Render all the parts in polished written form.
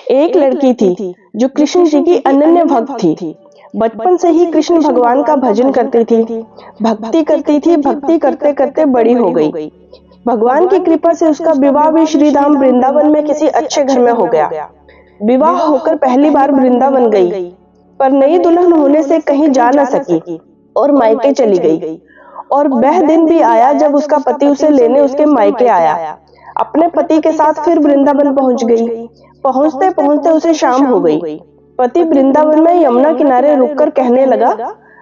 एक लड़की थी जो कृष्ण जी की अनन्य भक्त थी। बचपन से ही कृष्ण भगवान का भजन करती थी, भक्ति करती थी। भक्ति करते करते बड़ी हो गई। भगवान की कृपा से उसका विवाह भी श्री धाम वृंदावन में किसी अच्छे घर में हो गया। विवाह होकर पहली बार वृंदावन गई, पर नई दुल्हन होने से कहीं जा न सकी और मायके चली गई। और वह दिन भी आया जब उसका पति उसे लेने उसके मायके आया। अपने पति के साथ फिर वृंदावन पहुंच गई। पहुंचते पहुंचते उसे शाम हो गई। पति वृंदावन में यमुना किनारे रुककर कहने लगा,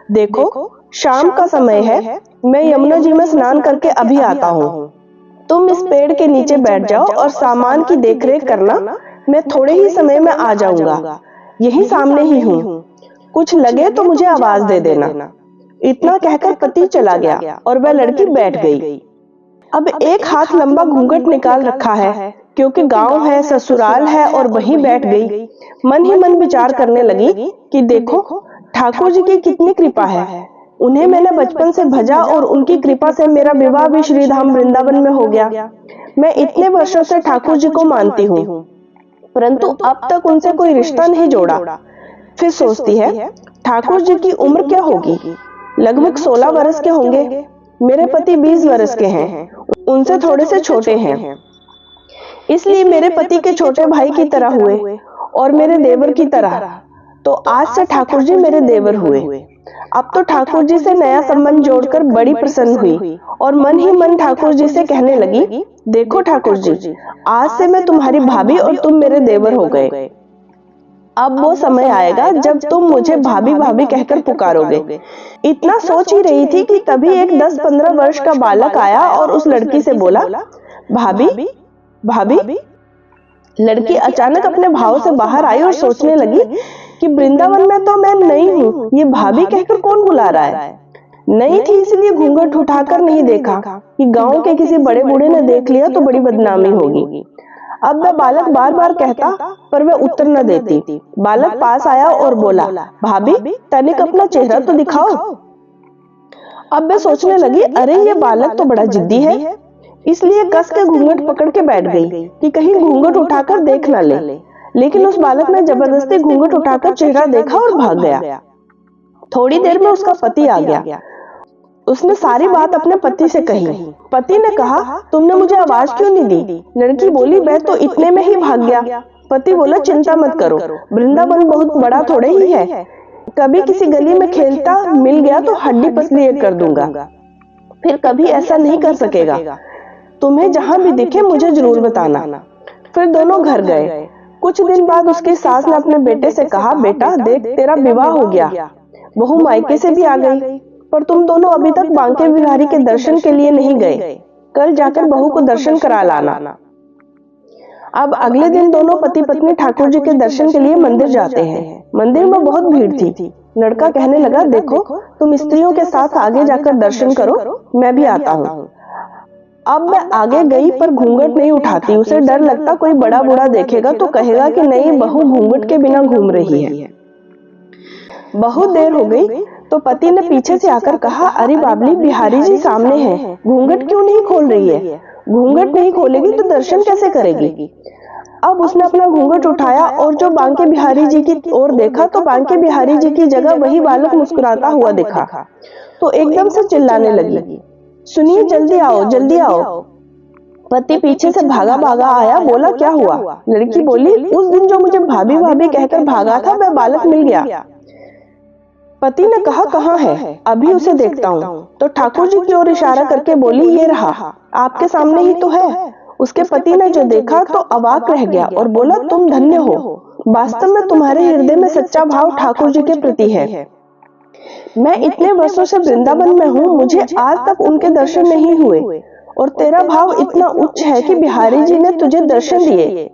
देखो शाम का समय है, मैं यमुना जी में स्नान करके अभी आता हूँ। तुम इस पेड़ के नीचे बैठ जाओ और सामान की देखरेख करना, मैं थोड़े ही समय में आ जाऊंगा। यही सामने ही हूँ, कुछ लगे तो मुझे आवाज दे देना। इतना कहकर पति चला गया और वह लड़की बैठ गई। अब एक हाथ लंबा घूंघट निकाल रखा है, क्योंकि गांव है, ससुराल है, और वहीं बैठ गई। मन ही मन विचार करने लगी कि देखो ठाकुर जी की कितनी कृपा है। उन्हें मैंने बचपन से भजा और उनकी कृपा से मेरा विवाह भी श्री धाम वृंदावन में हो गया। मैं इतने वर्षों से ठाकुर जी को मानती हूँ, परंतु अब तक उनसे कोई रिश्ता नहीं जोड़ा। फिर सोचती है, ठाकुर जी की उम्र क्या होगी? लगभग 16 वर्ष के होंगे। मेरे पति 20 वर्ष के हैं, उनसे थोड़े से छोटे हैं, इसलिए मेरे पति के छोटे भाई की तरह हुए और मेरे देवर की तरह। तो आज से ठाकुर जी मेरे देवर हुए। अब तो ठाकुर जी से नया संबंध जोड़कर बड़ी प्रसन्न हुई और मन ही मन ठाकुर जी से कहने लगी, देखो ठाकुर जी, आज से मैं तुम्हारी भाभी और तुम मेरे देवर हो गए। अब वो समय आएगा जब तुम मुझे भाभी भाभी कहकर पुकारोगे। इतना सोच ही रही थी कि तभी एक 10-15 वर्ष का बालक आया और उस लड़की से बोला, भाभी भाभी। लड़की अचानक अपने भाव से बाहर आई और सोचने लगी कि वृंदावन में तो मैं नई हूँ, ये भाभी कहकर कौन बुला रहा है। नई थी इसलिए घूंघट उठाकर नहीं देखा कि गांव के किसी बड़े बूढ़े ने देख लिया तो बड़ी बदनामी होगी। अब वह बालक बार बार कहता, पर वह उत्तर न देती। बालक पास आया और बोला, भाभी तनिक अपना चेहरा तो दिखाओ। अब वह सोचने लगी, अरे ये बालक तो बड़ा जिद्दी है, इसलिए कस के घूंघट पकड़ के बैठ गई कि कहीं घूंघट उठाकर देख न ले। लेकिन उस बालक ने जबरदस्ती घूंघट उठाकर चेहरा देखा और भाग गया। थोड़ी देर में उसका पति आ गया। उसने सारी बात अपने पति से कही। पति ने कहा, तुमने मुझे आवाज क्यों नहीं दी? लड़की बोली, वह तो इतने में ही भाग गया। पति बोला, चिंता मत करो, वृंदावन बहुत बड़ा थोड़े ही है, कभी किसी गली में खेलता मिल गया तो हड्डी पसली एक कर दूंगा, फिर कभी ऐसा नहीं कर सकेगा। तुम्हें जहां भी दिखे मुझे जरूर बताना। फिर दोनों घर गए। कुछ दिन बाद उसकी सास ने अपने बेटे से कहा, बेटा देख तेरा विवाह हो गया, बहू मायके से भी आ गई, पर तुम दोनों अभी तक बांके बिहारी के दर्शन के लिए नहीं गए। कल जाकर बहू को दर्शन करा लाना। अब अगले दिन दोनों पति पत्नी ठाकुर जी के दर्शन के लिए मंदिर जाते हैं। मंदिर में बहुत भीड़ थी। लड़का कहने लगा, देखो तुम स्त्रियों के साथ आगे जाकर दर्शन करो, मैं भी आता हूँ। अब मैं आगे गई पर घूंघट नहीं उठाती। उसे डर लगता कोई बड़ा बूढ़ा देखेगा तो कहेगा कि नहीं, बहू घूंघट के बिना घूम रही है। बहुत देर हो गई तो पति ने पीछे से आकर कहा, अरे बाबली, बिहारी जी सामने हैं, घूंघट क्यों नहीं खोल रही है? घूंघट नहीं खोलेगी तो दर्शन कैसे करेगी? अब उसने अपना घूंघट उठाया और जो बांके बिहारी जी की ओर देखा तो बांके बिहारी जी की जगह वही बालक मुस्कुराता हुआ दिखा। तो एकदम से चिल्लाने लगी, सुनिए, जल्दी आओ जल्दी आओ। पति पीछे से भागा भागा आया, बोला, क्या हुआ? लड़की बोली, उस दिन जो मुझे भाभी भाभी कहकर भागा था वह बालक मिल गया। पति ने कहा, कहाँ है? अभी उसे देखता हूँ। तो ठाकुर जी की ओर इशारा करके बोली, ये रहा, आपके सामने ही तो है। उसके पति ने जो देखा तो अवाक रह गया और बोला, तुम धन्य हो, वास्तव में तुम्हारे हृदय में सच्चा भाव ठाकुर जी के प्रति है। मैं इतने वर्षों से वृंदावन में हूँ, मुझे आज तक उनके दर्शन नहीं हुए, और तेरा भाव इतना उच्च है कि बिहारी जी ने तुझे दर्शन दिए।